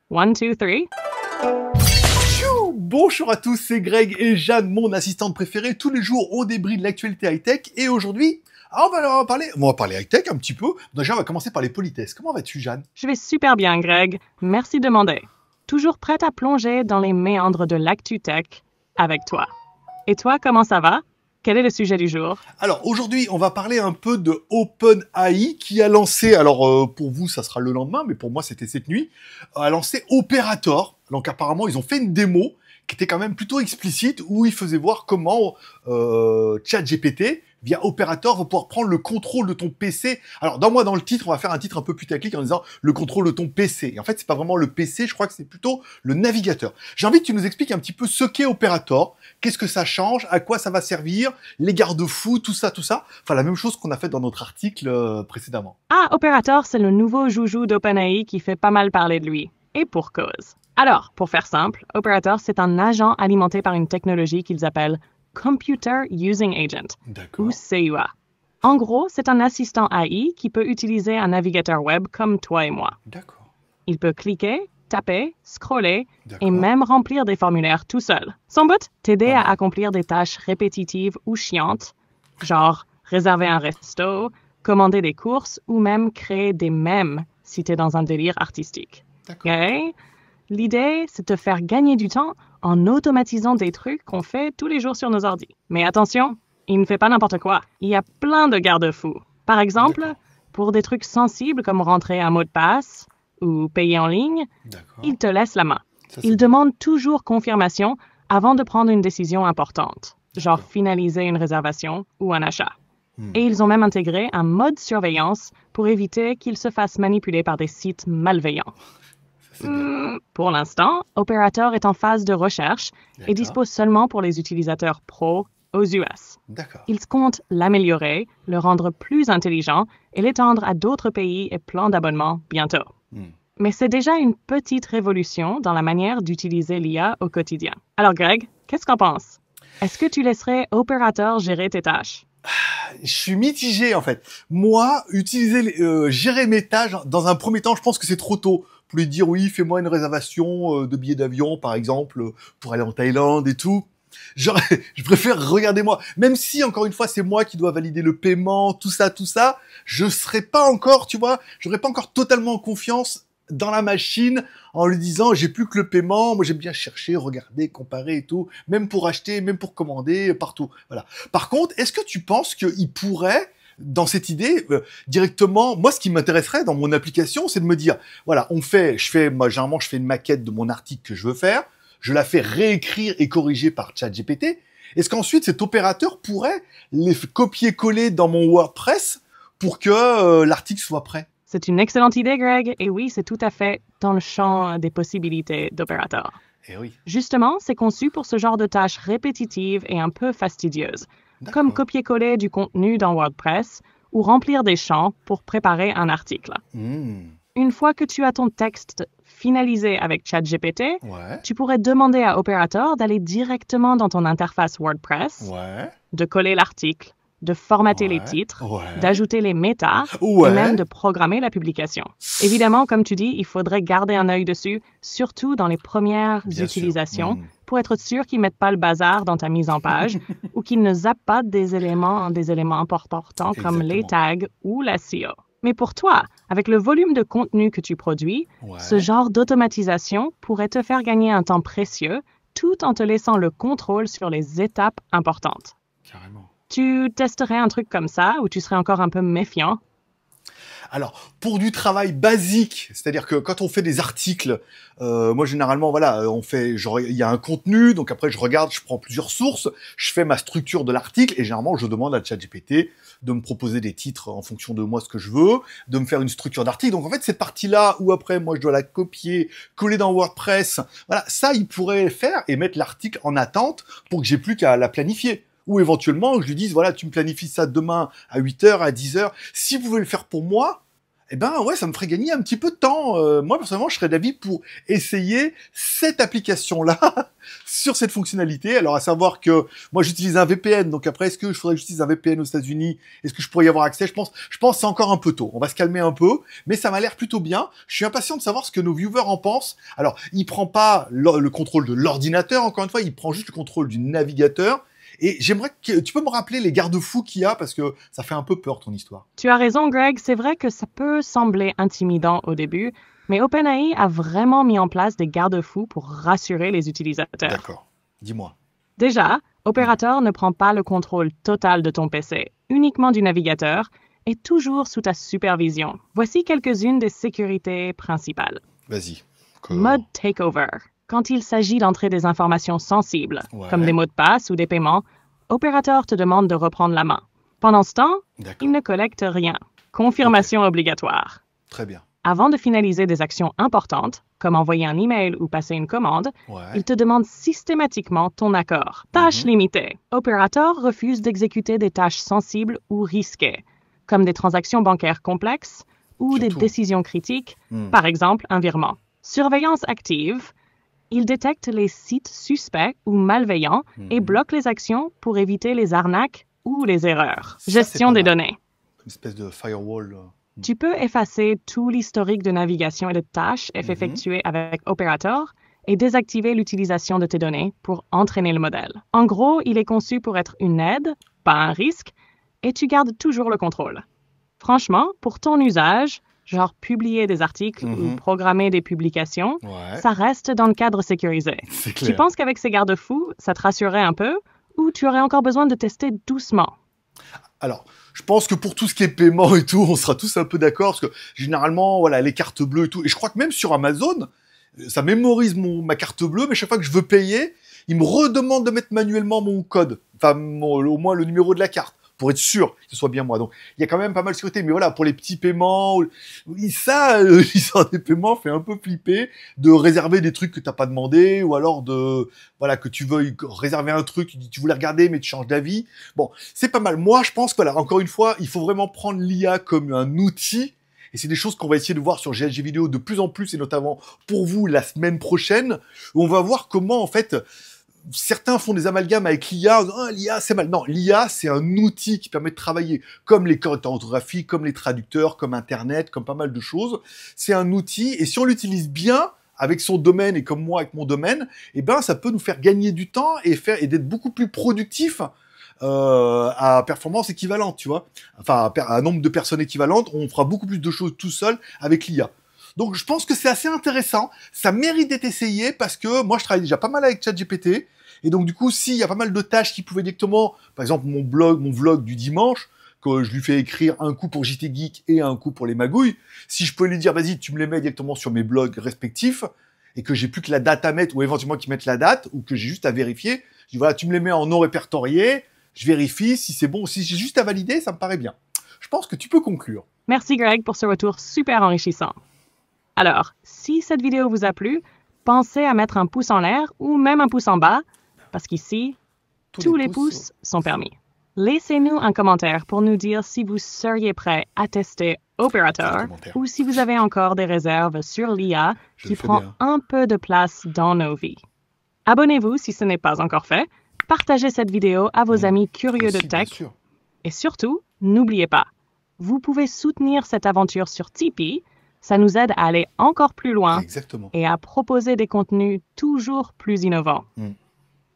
One, two, three. Tchou. Bonjour à tous, c'est Greg et Jeanne, mon assistante préférée. Tous les jours, on débride l'actualité high-tech. Et aujourd'hui, on va parler high-tech un petit peu. Déjà, on va commencer par les politesses. Comment vas-tu, Jeanne? Je vais super bien, Greg. Merci de demander. Toujours prête à plonger dans les méandres de l'actu tech avec toi. Et toi, comment ça va? Quel est le sujet du jour? Alors, aujourd'hui, on va parler un peu de OpenAI qui a lancé, pour vous, ça sera le lendemain, mais pour moi, c'était cette nuit, a lancé Operator. Donc, apparemment, ils ont fait une démo qui était quand même plutôt explicite, où ils faisaient voir comment ChatGPT, via Operator, va pouvoir prendre le contrôle de ton PC. Alors, dans le titre, on va faire un titre un peu putaclic en disant le contrôle de ton PC. Et en fait, c'est pas vraiment le PC, je crois que c'est plutôt le navigateur. J'ai envie que tu nous expliques un petit peu ce qu'est Operator, qu'est-ce que ça change, à quoi ça va servir, les garde-fous, tout ça. Enfin, la même chose qu'on a fait dans notre article précédemment. Ah, Operator, c'est le nouveau joujou d'OpenAI qui fait pas mal parler de lui. Et pour cause. Alors, pour faire simple, Operator, c'est un agent alimenté par une technologie qu'ils appellent Computer Using Agent, ou CUA. En gros, c'est un assistant AI qui peut utiliser un navigateur web comme toi et moi. D'accord. Il peut cliquer, taper, scroller et même remplir des formulaires tout seul. Son but, t'aider à accomplir des tâches répétitives ou chiantes, genre réserver un resto, commander des courses ou même créer des mèmes si t'es dans un délire artistique. D'accord. Okay? L'idée, c'est de te faire gagner du temps en automatisant des trucs qu'on fait tous les jours sur nos ordis. Mais attention, il ne fait pas n'importe quoi. Il y a plein de garde-fous. Par exemple, pour des trucs sensibles comme rentrer un mot de passe ou payer en ligne, il te laisse la main. Il demande toujours confirmation avant de prendre une décision importante, genre finaliser une réservation ou un achat. Et ils ont même intégré un mode surveillance pour éviter qu'il se fasse manipuler par des sites malveillants. Pour l'instant, Operator est en phase de recherche et dispose seulement pour les utilisateurs pro aux US. Ils comptent l'améliorer, le rendre plus intelligent et l'étendre à d'autres pays et plans d'abonnement bientôt. Mais c'est déjà une petite révolution dans la manière d'utiliser l'IA au quotidien. Alors Greg, qu'est-ce qu'en penses? Est-ce que tu laisserais Operator gérer tes tâches? Je suis mitigé en fait. Moi, gérer mes tâches, dans un premier temps, je pense que c'est trop tôt pour lui dire oui, fais-moi une réservation de billets d'avion, par exemple, pour aller en Thaïlande et tout. Genre, je préfère regarder moi. Même si, encore une fois, c'est moi qui dois valider le paiement, tout ça, je serais pas encore, tu vois, j'aurais pas encore totalement confiance dans la machine en lui disant j'ai plus que le paiement, moi j'aime bien chercher, regarder, comparer et tout, même pour acheter, même pour commander, partout. Voilà. Par contre, est-ce que tu penses qu'il pourrait, dans cette idée, directement, moi ce qui m'intéresserait dans mon application, c'est de me dire, voilà, moi généralement je fais une maquette de mon article que je veux faire, je la fais réécrire et corriger par ChatGPT. Est-ce qu'ensuite cet opérateur pourrait les copier-coller dans mon WordPress pour que l'article soit prêt? C'est une excellente idée, Greg, et oui, c'est tout à fait dans le champ des possibilités d'Operator. Eh oui. Justement, c'est conçu pour ce genre de tâches répétitives et un peu fastidieuses, comme copier-coller du contenu dans WordPress ou remplir des champs pour préparer un article. Une fois que tu as ton texte finalisé avec ChatGPT, tu pourrais demander à Operator d'aller directement dans ton interface WordPress, de coller l'article, de formater les titres, d'ajouter les métas et même de programmer la publication. Évidemment, comme tu dis, il faudrait garder un œil dessus, surtout dans les premières utilisations, pour être sûr qu'ils ne mettent pas le bazar dans ta mise en page ou qu'ils ne zappent pas des éléments importants comme les tags ou la SEO. Mais pour toi, avec le volume de contenu que tu produis, ce genre d'automatisation pourrait te faire gagner un temps précieux tout en te laissant le contrôle sur les étapes importantes. Carrément. Tu testerais un truc comme ça ou tu serais encore un peu méfiant? Alors, pour du travail basique, c'est-à-dire que quand on fait des articles, moi généralement, voilà, il y a un contenu, donc après je regarde, je prends plusieurs sources, je fais ma structure de l'article et généralement je demande à ChatGPT de me proposer des titres en fonction de moi ce que je veux, de me faire une structure d'article. Donc en fait cette partie-là où après moi je dois la copier, coller dans WordPress, voilà, ça il pourrait faire et mettre l'article en attente pour que j'ai plus qu'à la planifier. Ou éventuellement, je lui dise, voilà, tu me planifies ça demain à 8h, à 10h. Si vous pouvez le faire pour moi, Eh ben ouais, ça me ferait gagner un petit peu de temps. Moi personnellement, je serais d'avis pour essayer cette application-là sur cette fonctionnalité. Alors à savoir que moi j'utilise un VPN, donc après est-ce que je faudrait que j'utilise un VPN aux États-Unis? Est-ce que je pourrais y avoir accès? Je pense que c'est encore un peu tôt. On va se calmer un peu, mais ça m'a l'air plutôt bien. Je suis impatient de savoir ce que nos viewers en pensent. Alors, il prend pas le contrôle de l'ordinateur, encore une fois, il prend juste le contrôle du navigateur. Et j'aimerais que tu peux me rappeler les garde-fous qu'il y a parce que ça fait un peu peur ton histoire. Tu as raison, Greg, c'est vrai que ça peut sembler intimidant au début, mais OpenAI a vraiment mis en place des garde-fous pour rassurer les utilisateurs. D'accord. Dis-moi. Déjà, Operator ne prend pas le contrôle total de ton PC, uniquement du navigateur, et toujours sous ta supervision. Voici quelques-unes des sécurités principales. Vas-y. Mode Takeover. Quand il s'agit d'entrer des informations sensibles, Ouais. comme des mots de passe ou des paiements, Operator te demande de reprendre la main. Pendant ce temps, D'accord. il ne collecte rien. Confirmation obligatoire. Très bien. Avant de finaliser des actions importantes, comme envoyer un email ou passer une commande, Ouais. il te demande systématiquement ton accord. Tâches limitées. Operator refuse d'exécuter des tâches sensibles ou risquées, comme des transactions bancaires complexes ou des Surtout. décisions critiques, par exemple un virement. Surveillance active. Il détecte les sites suspects ou malveillants et bloque les actions pour éviter les arnaques ou les erreurs. Ça, Gestion c'est des pas mal. données. Une espèce de firewall. Tu peux effacer tout l'historique de navigation et de tâches effectuées avec Operator et désactiver l'utilisation de tes données pour entraîner le modèle. En gros, il est conçu pour être une aide, pas un risque, et tu gardes toujours le contrôle. Franchement, pour ton usage, genre publier des articles ou programmer des publications, Ouais. ça reste dans le cadre sécurisé. C'est Tu clair. penses qu'avec ces garde-fous, ça te rassurerait un peu ou tu aurais encore besoin de tester doucement? Alors, je pense que pour tout ce qui est paiement et tout, on sera tous un peu d'accord parce que généralement, voilà, les cartes bleues et tout. Et je crois que même sur Amazon, ça mémorise ma carte bleue, mais chaque fois que je veux payer, il me redemande de mettre manuellement mon code, enfin au moins le numéro de la carte, pour être sûr que ce soit bien moi. Donc, il y a quand même pas mal de sécurité. Mais voilà, pour les petits paiements, ça, l'histoire des paiements fait un peu flipper de réserver des trucs que t'as pas demandé, ou alors de, voilà, que tu veuilles réserver un truc, tu voulais regarder mais tu changes d'avis. Bon, c'est pas mal. Moi, je pense que, voilà, encore une fois, il faut vraiment prendre l'IA comme un outil. Et c'est des choses qu'on va essayer de voir sur GLG Vidéo de plus en plus, et notamment pour vous la semaine prochaine, où on va voir comment, en fait, certains font des amalgames avec l'IA, ah, l'IA c'est mal. Non, l'IA c'est un outil qui permet de travailler comme les correcteurs orthographiques, comme les traducteurs, comme Internet, comme pas mal de choses. C'est un outil, et si on l'utilise bien, avec son domaine et comme moi avec mon domaine, eh ben ça peut nous faire gagner du temps et d'être beaucoup plus productif à performance équivalente, tu vois. Enfin, à nombre de personnes équivalentes, on fera beaucoup plus de choses tout seul avec l'IA. Donc je pense que c'est assez intéressant, ça mérite d'être essayé parce que moi je travaille déjà pas mal avec ChatGPT, et donc du coup s'il y a pas mal de tâches qui pouvaient directement, par exemple mon vlog du dimanche, que je lui fais écrire un coup pour JT Geek et un coup pour les magouilles, si je peux lui dire vas-y tu me les mets directement sur mes blogs respectifs, et que j'ai plus que la date à mettre, ou éventuellement qu'ils mettent la date, ou que j'ai juste à vérifier, je dis voilà tu me les mets en non répertorié, je vérifie si c'est bon, si j'ai juste à valider, ça me paraît bien. Je pense que tu peux conclure. Merci Greg pour ce retour super enrichissant. Alors, si cette vidéo vous a plu, pensez à mettre un pouce en l'air ou même un pouce en bas, parce qu'ici, tous les pouces sont permis. Laissez-nous un commentaire pour nous dire si vous seriez prêt à tester Operator ou si vous avez encore des réserves sur l'IA qui prend un peu de place dans nos vies. Abonnez-vous si ce n'est pas encore fait, partagez cette vidéo à vos amis curieux de tech et surtout, n'oubliez pas, vous pouvez soutenir cette aventure sur Tipeee. Ça nous aide à aller encore plus loin. Exactement. Et à proposer des contenus toujours plus innovants.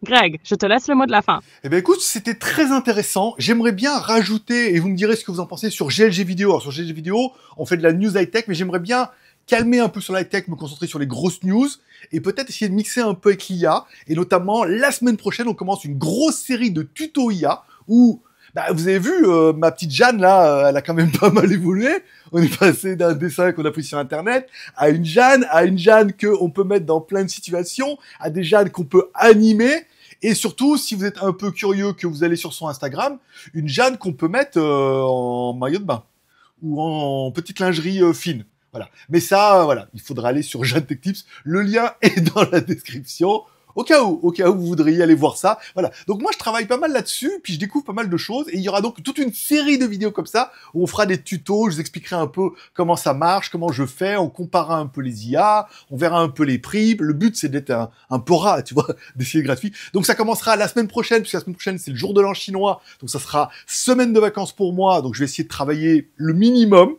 Greg, je te laisse le mot de la fin. Eh bien écoute, c'était très intéressant. J'aimerais bien rajouter, et vous me direz ce que vous en pensez sur GLG Vidéo. Alors sur GLG Vidéo, on fait de la news high-tech, mais j'aimerais bien calmer un peu sur la high-tech, me concentrer sur les grosses news, et peut-être essayer de mixer un peu avec l'IA. Et notamment, la semaine prochaine, on commence une grosse série de tutos IA, où vous avez vu, ma petite Jeanne, là, elle a quand même pas mal évolué. On est passé d'un dessin qu'on a pris sur Internet à une Jeanne qu'on peut mettre dans plein de situations, à des Jeannes qu'on peut animer. Et surtout, si vous êtes un peu curieux, que vous allez sur son Instagram, une Jeanne qu'on peut mettre en maillot de bain ou en petite lingerie fine. Voilà. Mais ça, voilà, il faudra aller sur Jeanne Tech Tips. Le lien est dans la description. Au cas où vous voudriez aller voir ça. Voilà. Donc moi, je travaille pas mal là-dessus, puis je découvre pas mal de choses, et il y aura donc toute une série de vidéos comme ça, où on fera des tutos, je vous expliquerai un peu comment ça marche, comment je fais, on comparera un peu les IA, on verra un peu les prix. Le but, c'est d'être un peu rat, tu vois, d'essayer gratuit. Donc ça commencera la semaine prochaine, puisque la semaine prochaine, c'est le jour de l'an chinois, donc ça sera semaine de vacances pour moi, donc je vais essayer de travailler le minimum.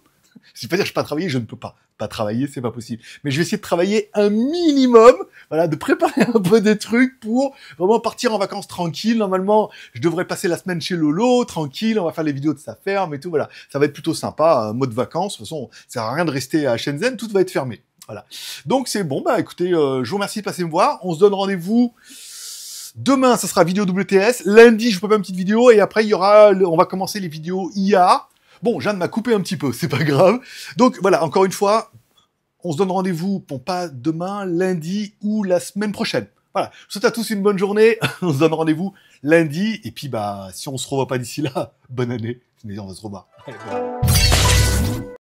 Je ne vais pas dire que je ne peux pas travailler, je ne peux pas travailler, c'est pas possible. Mais je vais essayer de travailler un minimum, voilà, de préparer un peu des trucs pour vraiment partir en vacances tranquille. Normalement, je devrais passer la semaine chez Lolo, tranquille, on va faire les vidéos de sa ferme et tout, voilà. Ça va être plutôt sympa, mode vacances. De toute façon, ça sert à rien de rester à Shenzhen, tout va être fermé. Voilà. Donc c'est bon, bah écoutez, je vous remercie de passer me voir. On se donne rendez-vous. Demain, ça sera vidéo WTS. Lundi, je vous prépare une petite vidéo et après, on va commencer les vidéos IA. Bon, Jeanne m'a coupé un petit peu, c'est pas grave. Donc voilà, encore une fois, on se donne rendez-vous, bon, pas demain, lundi ou la semaine prochaine. Voilà, je vous souhaite à tous une bonne journée, on se donne rendez-vous lundi, et puis bah, si on se revoit pas d'ici là, bonne année, mais on va se revoir. Allez, voilà.